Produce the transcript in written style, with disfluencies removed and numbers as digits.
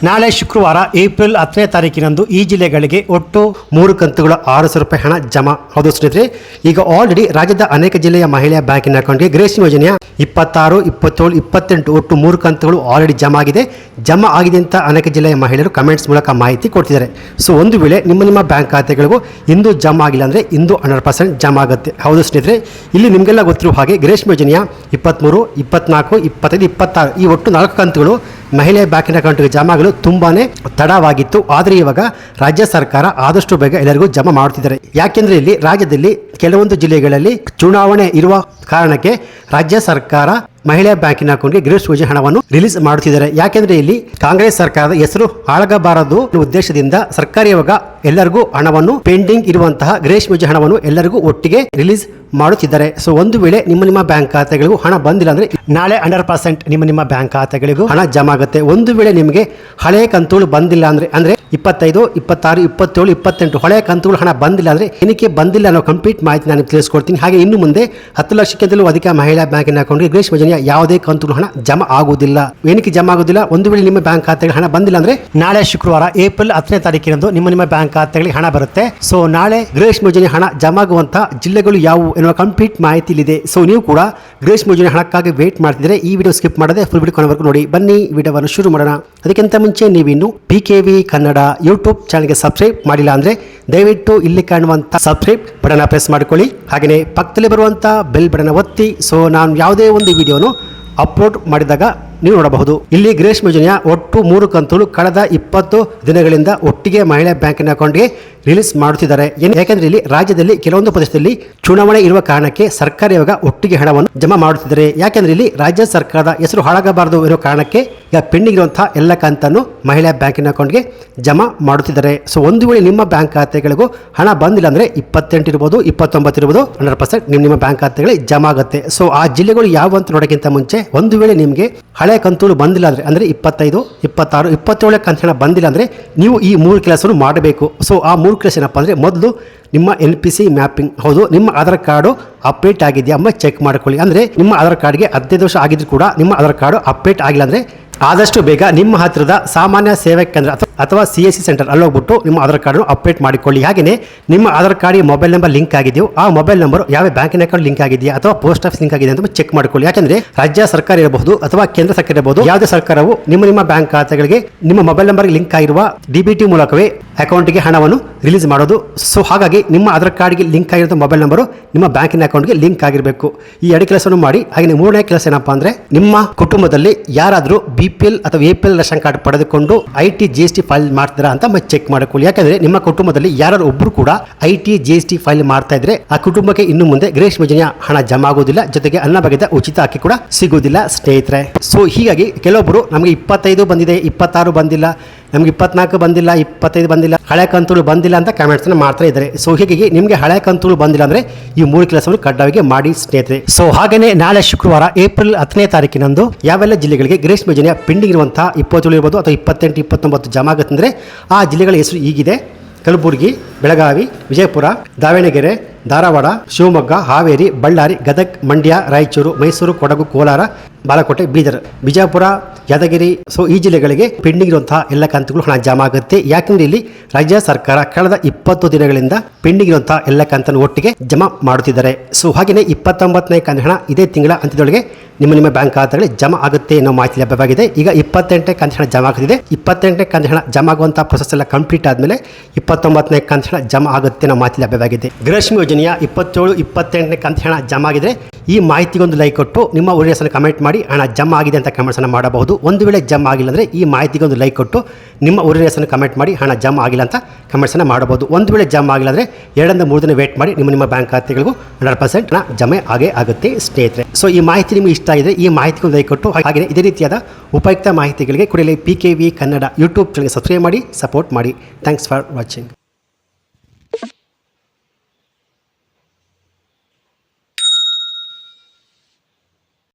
ನಾಳೆ ಶುಕ್ರವಾರ ಏಪ್ರಿಲ್ 10ನೇ ತಾರೀಕಿನಂದು ಈ ಜಿಲ್ಲೆಗಳಿಗೆ ಒಟ್ಟು 3 ಕಂತುಗಳ 600 ರೂಪಾಯಿ ಹಣ ಜಮಾ. ಹೌದು ಸ್ನೇಹಿತರೆ, ಈಗ ಆಲ್ರೆಡಿ ರಾಜ್ಯದ ಅನೇಕ ಜಿಲ್ಲೆಯ ಮಹಿಳೆಯ ಬ್ಯಾಂಕಿನ ಅಕೌಂಟ್ಗೆ ಗೃಹಲಕ್ಷ್ಮಿ ಯೋಜನೆಯ 26, 27, 28 ಒಟ್ಟು 3 ಕಂತುಗಳು ಆಲ್ರೆಡಿ ಜಮಾ ಆಗಿದೆ. ಜಮಾ ಆಗಿದೆ ಅಂತ ಅನೇಕ ಜಿಲ್ಲೆಯ ಮಹಿಳೆಯರು ಕಮೆಂಟ್ಸ್ ಮೂಲಕ ಮಾಹಿತಿ ಕೊಡ್ತಿದ್ದಾರೆ. ಸೊ ಒಂದು ವೇಳೆ ನಿಮ್ಮ ಬ್ಯಾಂಕ್ ಖಾತೆಗಳಿಗೂ ಇಂದು ಜಮಾ ಆಗಿಲ್ಲ ಅಂದರೆ ಇಂದು 100% ಜಮಾ ಆಗುತ್ತೆ. ಹೌದು ಸ್ನೇಹಿತರೆ, ಇಲ್ಲಿ ನಿಮಗೆಲ್ಲ ಗೊತ್ತಿರುವ ಹಾಗೆ ಗೃಹಲಕ್ಷ್ಮಿ ಯೋಜನೆಯ 23, 24, 25, 26 ಈ ಒಟ್ಟು 4 ಕಂತುಗಳು ಮಹಿಳೆಯ ಬ್ಯಾಂಕಿನ ಅಕೌಂಟ್ಗೆ ಜಮಾ ಆಗಲು ತುಂಬಾನೇ ತಡವಾಗಿತ್ತು. ಆದರೆ ಇವಾಗ ರಾಜ್ಯ ಸರ್ಕಾರ ಆದಷ್ಟು ಬೇಗ ಎಲ್ಲರಿಗೂ ಜಮಾ ಮಾಡುತ್ತಿದ್ದಾರೆ. ಯಾಕೆಂದ್ರೆ ಇಲ್ಲಿ ರಾಜ್ಯದಲ್ಲಿ ಕೆಲವೊಂದು ಜಿಲ್ಲೆಗಳಲ್ಲಿ ಚುನಾವಣೆ ಇರುವ ಕಾರಣಕ್ಕೆ ರಾಜ್ಯ ಸರ್ಕಾರ ಮಹಿಳೆಯ ಬ್ಯಾಂಕಿನ ಅಕೌಂಟ್ಗೆ ಗೃಹಲಕ್ಷ್ಮಿ ಯೋಜನೆ ಹಣವನ್ನು ರಿಲೀಸ್ ಮಾಡುತ್ತಿದ್ದಾರೆ. ಯಾಕೆಂದ್ರೆ ಇಲ್ಲಿ ಕಾಂಗ್ರೆಸ್ ಸರ್ಕಾರದ ಹೆಸರು ಹಾಳಾಗಬಾರದು ಉದ್ದೇಶದಿಂದ ಸರ್ಕಾರ ಇವಾಗ ಎಲ್ಲರಿಗೂ ಹಣವನ್ನು ಪೆಂಡಿಂಗ್ ಇರುವಂತಹ ಗೃಹಲಕ್ಷ್ಮಿ ಯೋಜನೆ ಹಣವನ್ನು ಎಲ್ಲರಿಗೂ ಒಟ್ಟಿಗೆ ರಿಲೀಸ್ ಮಾಡುತ್ತಿದ್ದಾರೆ. ಸೊ ಒಂದು ವೇಳೆ ನಿಮ್ಮ ಬ್ಯಾಂಕ್ ಖಾತೆಗಳಿಗೂ ಹಣ ಬಂದಿಲ್ಲ ಅಂದ್ರೆ ನಾಳೆ 100% ನಿಮ್ಮ ಬ್ಯಾಂಕ್ ಖಾತೆಗಳಿಗೂ ಹಣ ಜಮಾ ಆಗುತ್ತೆ. ಒಂದು ವೇಳೆ ನಿಮಗೆ ಹಳೆಯ ಕಂತುಗಳು ಬಂದಿಲ್ಲ ಅಂದ್ರೆ 25, 26, 27, 28 ಹಳೆಯ ಕಂತುಗಳು ಹಣ ಬಂದಿಲ್ಲ ಅಂದ್ರೆ ಏನಕ್ಕೆ ಬಂದಿಲ್ಲ ಅನ್ನೋ ಕಂಪ್ಲೀಟ್ ಮಾಹಿತಿ ನಾನು ತಿಳಿಸ್ಕೊಡ್ತೀನಿ. ಹಾಗೆ ಇನ್ನು ಮುಂದೆ 10 ಲಕ್ಷಕ್ಕಿಂತಲೂ ಅಧಿಕ ಮಹಿಳಾ ಬ್ಯಾಂಕಿನ ಅಕೌಂಟ್ಗೆ ಗೃಹಲಕ್ಷ್ಮಿ ಯೋಜನೆಯ ಯಾವುದೇ ಕಂತುಗಳು ಹಣ ಜಮಾ ಆಗುವುದಿಲ್ಲ. ಏನಕ್ಕೆ ಜಮಾ ಆಗುವುದಿಲ್ಲ? ಒಂದು ವೇಳೆ ನಿಮ್ಮ ಬ್ಯಾಂಕ್ ಖಾತೆಗೆ ಹಣ ಬಂದಿಲ್ಲ ಅಂದ್ರೆ ನಾಳೆ ಶುಕ್ರವಾರ ಏಪ್ರಿಲ್ 10ನೇ ತಾರೀಕಿನಂದು ನಿಮ್ಮ ಬ್ಯಾಂಕ್ ಖಾತೆಗಳಿಗೆ ಹಣ ಬರುತ್ತೆ. ಸೊ ನಾಳೆ ಗೃಹಲಕ್ಷ್ಮಿ ಯೋಜನೆ ಹಣ ಜಮಾ ಆಗುವಂತಹ ಜಿಲ್ಲೆಗಳು ಯಾವುವು ಎನ್ನುವ ಕಂಪ್ಲೀಟ್ ಮಾಹಿತಿ ಇದೆ. ಸೊ ನೀವು ಕೂಡ ಗೃಹಲಕ್ಷ್ಮಿ ಯೋಜನೆ ಹಣಕ್ಕಾಗಿ ವೇಟ್ ಮಾಡ್ತಿದ್ರೆ ಈ ವಿಡಿಯೋ ಸ್ಕಿಪ್ ಮಾಡದೆ ಫುಲ್ ವಿಡಿಯೋ ಕೊನೆವರೆಗೂ ನೋಡಿ. ಬನ್ನಿ ವಿಡಿಯೋವನ್ನು ಶುರು ಮಾಡೋಣ. ಅದಕ್ಕಿಂತ ಮುಂಚೆ ನೀವಿನ್ನು PKV ಕನ್ನಡ ಯೂಟ್ಯೂಬ್ ಚಾನಲ್ಗೆ ಸಬ್ಸ್ಕ್ರೈಬ್ ಮಾಡಿಲ್ಲ ಅಂದ್ರೆ ದಯವಿಟ್ಟು ಇಲ್ಲಿ ಕಾಣುವಂತ ಸಬ್ಸ್ಕ್ರೈಬ್ ಬಟನ್ ಪ್ರೆಸ್ ಮಾಡ್ಕೊಳ್ಳಿ. ಹಾಗೆಯೇ ಪಕ್ಕದಲ್ಲಿ ಬರುವಂತ ಬೆಲ್ ಬಟನ್ ಒತ್ತಿ. ಸೊ ನಾನು ಯಾವುದೇ ಒಂದು ವಿಡಿಯೋನು ಅಪ್ಲೋಡ್ ಮಾಡಿದಾಗ ನೀವು ನೋಡಬಹುದು. ಇಲ್ಲಿ ಗೃಹಲಕ್ಷ್ಮಿ ಯೋಜನೆಯ ಒಟ್ಟು 3 ಕಂತುಗಳು ಕಳೆದ 20 ದಿನಗಳಿಂದ ಒಟ್ಟಿಗೆ ಮಹಿಳಾ ಬ್ಯಾಂಕಿನ ಅಕೌಂಟ್ಗೆ ರಿಲೀಸ್ ಮಾಡುತ್ತಿದ್ದಾರೆ. ಯಾಕೆಂದ್ರೆ ಇಲ್ಲಿ ರಾಜ್ಯದಲ್ಲಿ ಕೆಲವೊಂದು ಪ್ರದೇಶದಲ್ಲಿ ಚುನಾವಣೆ ಇರುವ ಕಾರಣಕ್ಕೆ ಸರ್ಕಾರ ಇವಾಗ ಒಟ್ಟಿಗೆ ಹಣವನ್ನು ಜಮಾ ಮಾಡುತ್ತಿದ್ದಾರೆ. ಯಾಕೆಂದ್ರೆ ಇಲ್ಲಿ ರಾಜ್ಯ ಸರ್ಕಾರದ ಹೆಸರು ಹಾಳಾಗಬಾರದು ಇರೋ ಕಾರಣಕ್ಕೆ ಈಗ ಪೆಂಡಿಂಗ್ ಇರುವಂತಹ ಎಲ್ಲ ಕಂತನ್ನು ಮಹಿಳಾ ಬ್ಯಾಂಕಿನ ಅಕೌಂಟ್ಗೆ ಜಮಾ ಮಾಡುತ್ತಿದ್ದಾರೆ. ಸೊ ಒಂದು ವೇಳೆ ನಿಮ್ಮ ಬ್ಯಾಂಕ್ ಖಾತೆಗಳಿಗೂ ಹಣ ಬಂದಿಲ್ಲ ಅಂದ್ರೆ 28 ಇರ್ಬೋದು, 29 ಇರ್ಬೋದು, 100% ನಿಮ್ಮ ಬ್ಯಾಂಕ್ ಖಾತೆಗಳಿಗೆ ಜಮಾ ಆಗುತ್ತೆ. ಸೊ ಆ ಜಿಲ್ಲೆಗಳು ಯಾವ ಅಂತ ನೋಡೋಕ್ಕಿಂತ ಮುಂಚೆ ಒಂದು ವೇಳೆ ನಿಮಗೆ ಹಳೆ ಕಂತುಗಳು ಬಂದಿಲ್ಲ ಅಂದ್ರೆ 25, 26, 27 ಕಂತು ಬಂದಿಲ್ಲ ಅಂದ್ರೆ ನೀವು ಈ 3 ಕೆಲಸವನ್ನು ಮಾಡಬೇಕು. ಸೊ ಆ 3 ಕೆಲಸ ಏನಪ್ಪ ಅಂದ್ರೆ ಮೊದಲು ನಿಮ್ಮ NPC ಮ್ಯಾಪಿಂಗ್, ಹೌದು ನಿಮ್ಮ ಆಧಾರ್ ಕಾರ್ಡು ಅಪ್ಡೇಟ್ ಆಗಿದೆಯಾ ಅಮ್ಮ ಚೆಕ್ ಮಾಡ್ಕೊಳ್ಳಿ. ಅಂದ್ರೆ ನಿಮ್ಮ ಆಧಾರ್ ಕಾರ್ಡ್ಗೆ 15 ವರ್ಷ ಆಗಿದ್ರು ಕೂಡ ನಿಮ್ಮ ಆಧಾರ್ ಕಾರ್ಡು ಅಪ್ಡೇಟ್ ಆಗಿಲ್ಲ ಅಂದ್ರೆ ಆದಷ್ಟು ಬೇಗ ನಿಮ್ಮ ಹತ್ತಿರದ ಸಾಮಾನ್ಯ ಸೇವಾ ಕೇಂದ್ರ ಅಥವಾ CSC ಸೆಂಟರ್ ಅಲ್ಲಿ ಹೋಗ್ಬಿಟ್ಟು ನಿಮ್ಮ ಆಧಾರ್ ಕಾರ್ಡ್ ಅಪ್ಡೇಟ್ ಮಾಡಿಕೊಳ್ಳಿ. ಹಾಗೆಯೇ ನಿಮ್ಮ ಆಧಾರ್ ಕಾರ್ಡ್ಗೆ ಮೊಬೈಲ್ ನಂಬರ್ ಲಿಂಕ್ ಆಗಿದೆಯೋ ಆ ಮೊಬೈಲ್ ನಂಬರ್ ಯಾವ ಬ್ಯಾಂಕಿನ ಅಕೌಂಟ್ ಲಿಂಕ್ ಆಗಿದೆಯಾ ಅಥವಾ ಪೋಸ್ಟ್ ಆಫೀಸ್ ಲಿಂಕ್ ಆಗಿದೆ ಅಂತ ಚೆಕ್ ಮಾಡಿಕೊಳ್ಳಿ. ಯಾಕಂದ್ರೆ ರಾಜ್ಯ ಸರ್ಕಾರ ಇರಬಹುದು ಅಥವಾ ಕೇಂದ್ರ ಸರ್ಕಾರ ಇರಬಹುದು, ಯಾವುದೇ ಸರ್ಕಾರವು ನಿಮ್ಮ ಬ್ಯಾಂಕ್ ಖಾತೆಗಳಿಗೆ ನಿಮ್ಮ ಮೊಬೈಲ್ ನಂಬರ್ ಲಿಂಕ್ ಆಗಿರುವ DBT ಮೂಲಕವೇ ಅಕೌಂಟ್ಗೆ ಹಣವನ್ನು ರಿಲೀಸ್ ಮಾಡೋದು. ಸೊ ಹಾಗಾಗಿ ನಿಮ್ಮ ಆಧಾರ್ ಕಾರ್ಡ್ಗೆ ಲಿಂಕ್ ಆಗಿರೋ ಮೊಬೈಲ್ ನಂಬರು ನಿಮ್ಮ ಬ್ಯಾಂಕಿನ ಅಕೌಂಟ್ಗೆ ಲಿಂಕ್ ಆಗಿರಬೇಕು. ಈ 2 ಕೆಲಸವನ್ನು ಮಾಡಿ. ಹಾಗೆ 3ನೇ ಕೆಲಸ ಏನಪ್ಪಾ ಅಂದ್ರೆ ನಿಮ್ಮ ಕುಟುಂಬದಲ್ಲಿ ಯಾರಾದರೂ BPL ಅಥವಾ APL ರೇಷನ್ ಕಾರ್ಡ್ ಪಡೆದುಕೊಂಡು IT GST ಫೈಲ್ ಮಾಡ್ತಾರಾ ಅಂತ ಚೆಕ್ ಮಾಡಿಕೊಳ್ಳಿ. ಯಾಕಂದ್ರೆ ನಿಮ್ಮ ಕುಟುಂಬದಲ್ಲಿ ಯಾರು ಒಬ್ರು ಕೂಡ IT GST ಫೈಲ್ ಮಾಡ್ತಾ ಇದ್ರೆ ಆ ಕುಟುಂಬಕ್ಕೆ ಇನ್ನು ಮುಂದೆ ಗೃಹಲಕ್ಷ್ಮಿ ಯೋಜನೆಯ ಹಣ ಜಮಾ ಆಗುವುದಿಲ್ಲ, ಜೊತೆಗೆ ಅನ್ನಭಾಗ್ಯದ ಉಚಿತ ಅಕ್ಕಿ ಕೂಡ ಸಿಗುವುದಿಲ್ಲ ಸ್ನೇಹಿತರೆ. ಸೊ ಹೀಗಾಗಿ ಕೆಲವೊಬ್ಬರು ನಮಗೆ 25 ಬಂದಿದೆ, 26 ಬಂದಿಲ್ಲ, ನಮ್ಗೆ 24 ಬಂದಿಲ್ಲ, 25 ಬಂದಿಲ್ಲ, ಹಳೆ ಕಂತುಗಳು ಬಂದಿಲ್ಲ ಅಂತ ಕಮೆಂಟ್ಸ್ ಮಾಡ್ತಾ ಇದ್ದಾರೆ. ಸೊ ಹೀಗಾಗಿ ನಿಮಗೆ ಹಳೆ ಕಂತುಗಳು ಬಂದಿಲ್ಲ ಅಂದ್ರೆ ಈ 3 ಕೆಲಸವನ್ನು ಕಡ್ಡಾಯವಾಗಿ ಮಾಡಿ ಸ್ನೇಹಿತರೆ. ಸೊ ಹಾಗೇನೆ ನಾಳೆ ಶುಕ್ರವಾರ ಏಪ್ರಿಲ್ 10ನೇ ತಾರೀಕಿನಂದು ಯಾವೆಲ್ಲ ಜಿಲ್ಲೆಗಳಿಗೆ ಗೃಹಲಕ್ಷ್ಮಿ ಯೋಜನೆಯ ಪೆಂಡಿಂಗ್ ಇರುವಂತಹ 27 ಇರ್ಬೋದು ಅಥವಾ 28, 29 ಜಮಾ ಆಗುತ್ತೆ ಅಂದ್ರೆ ಆ ಜಿಲ್ಲೆಗಳ ಹೆಸರು ಹೀಗಿದೆ: ಕಲಬುರಗಿ, ಬೆಳಗಾವಿ, ವಿಜಯಪುರ, ದಾವಣಗೆರೆ, ಧಾರವಾಡ, ಶಿವಮೊಗ್ಗ, ಹಾವೇರಿ, ಬಳ್ಳಾರಿ, ಗದಗ್, ಮಂಡ್ಯ, ರಾಯಚೂರು, ಮೈಸೂರು, ಕೊಡಗು, ಕೋಲಾರ, ಬಾಲಕೋಟೆ, ಬೀದರ್, ಬಿಜಾಪುರ, ಯಾದಗಿರಿ. ಸೊ ಈ ಜಿಲ್ಲೆಗಳಿಗೆ ಪೆಂಡಿಂಗ್ ಇರುವಂತಹ ಎಲ್ಲ ಕಂತುಗಳು ಹಣ ಜಮಾ ಆಗುತ್ತೆ. ಯಾಕಂದ್ರೆ ಇಲ್ಲಿ ರಾಜ್ಯ ಸರ್ಕಾರ ಕಳೆದ 20 ದಿನಗಳಿಂದ ಪೆಂಡಿಂಗ್ ಇರುವಂತಹ ಎಲ್ಲ ಕಂತನ್ನು ಒಟ್ಟಿಗೆ ಜಮಾ ಮಾಡುತ್ತಿದ್ದಾರೆ. ಸೊ ಹಾಗೆಯೇ 29ನೇ ಕಂತು ಹಣ ಇದೇ ತಿಂಗಳ ಅಂತ್ಯದೊಳಗೆ ನಿಮ್ಮ ಬ್ಯಾಂಕ್ ಖಾತೆಗಳಿಗೆ ಜಮಾ ಆಗುತ್ತೆ ಅನ್ನೋ ಮಾಹಿತಿ ಲಭ್ಯವಾಗಿದೆ. ಈಗ 28ನೇ ಕಂತು ಹಣ ಜಮಾ ಆಗುತ್ತಿದೆ. 28ನೇ ಕಂತು ಹಣ ಜಮಾ ಆಗುವಂತಹ ಪ್ರೊಸೆಸ್ ಎಲ್ಲ ಕಂಪ್ಲೀಟ್ ಆದ್ಮೇಲೆ 29ನೇ ಕಂತು ಹಣ ಜಮಾ ಆಗುತ್ತೆ ಅನ್ನೋ ಮಾಹಿತಿ ಲಭ್ಯವಾಗಿದೆ. ಗೃಹಲಕ್ಷ್ಮಿ ಯೋಜನೆಯ 27, 28ನೇ ಕಂತು ಹಣ ಜಮಾ ಆಗಿದ್ರೆ ಈ ಮಾಹಿತಿಗೊಂದು ಲೈಕ್ ಕೊಟ್ಟು ನಿಮ್ಮ ಊರಿನ ಹೆಸರನ್ನು ಕಮೆಂಟ್ ಮಾಡಿ ಹಣ ಜಮಾ ಆಗಿದೆ ಅಂತ ಕಮೆಂಟ್ಸ್ ಅನ್ನು ಮಾಡಬಹುದು. ಒಂದು ವೇಳೆ ಜಮಾ ಆಗಿಲ್ಲ ಅಂದ್ರೆ ಈ ಮಾಹಿತಿಗೊಂದು ಲೈಕ್ ಕೊಟ್ಟು ನಿಮ್ಮ ಊರಿನ ಹೆಸರನ್ನು ಕಮೆಂಟ್ ಮಾಡಿ ಹಣ ಜಮಾ ಆಗಿಲ್ಲ ಅಂತ ಕಮೆಂಟ್ಸ್ ಅನ್ನು ಮಾಡಬಹುದು. ಒಂದು ವೇಳೆ ಜಮಾ ಆಗಿಲ್ಲ ಅಂದ್ರೆ 2-3 ದಿನ ವೇಟ್ ಮಾಡಿ ನಿಮ್ಮ ಬ್ಯಾಂಕ್ ಖಾತೆಗಳಿಗೂ 100% ಹಣ ಜಮೆ ಆಗೇ ಆಗುತ್ತೆ ಸ್ನೇಹಿತರೆ. ಸೊ ಈ ಮಾಹಿತಿ ನಿಮಗೆ ಇಷ್ಟ ಆಗಿದೆ ಈ ಮಾಹಿತಿಗೊಂದು ಲೈಕ್ ಕೊಟ್ಟು ಹಾಗೆ ಇದೇ ರೀತಿಯಾದ ಉಪಯುಕ್ತ ಮಾಹಿತಿಗಳಿಗೆ ಕೂಡಲೇ PKV ಕನ್ನಡ ಯೂಟ್ಯೂಬ್ ಚಾನಲ್ಗೆ ಸಬ್ಸ್ಕ್ರೈಬ್ ಮಾಡಿ ಸಪೋರ್ಟ್ ಮಾಡಿ. Thanks for watching.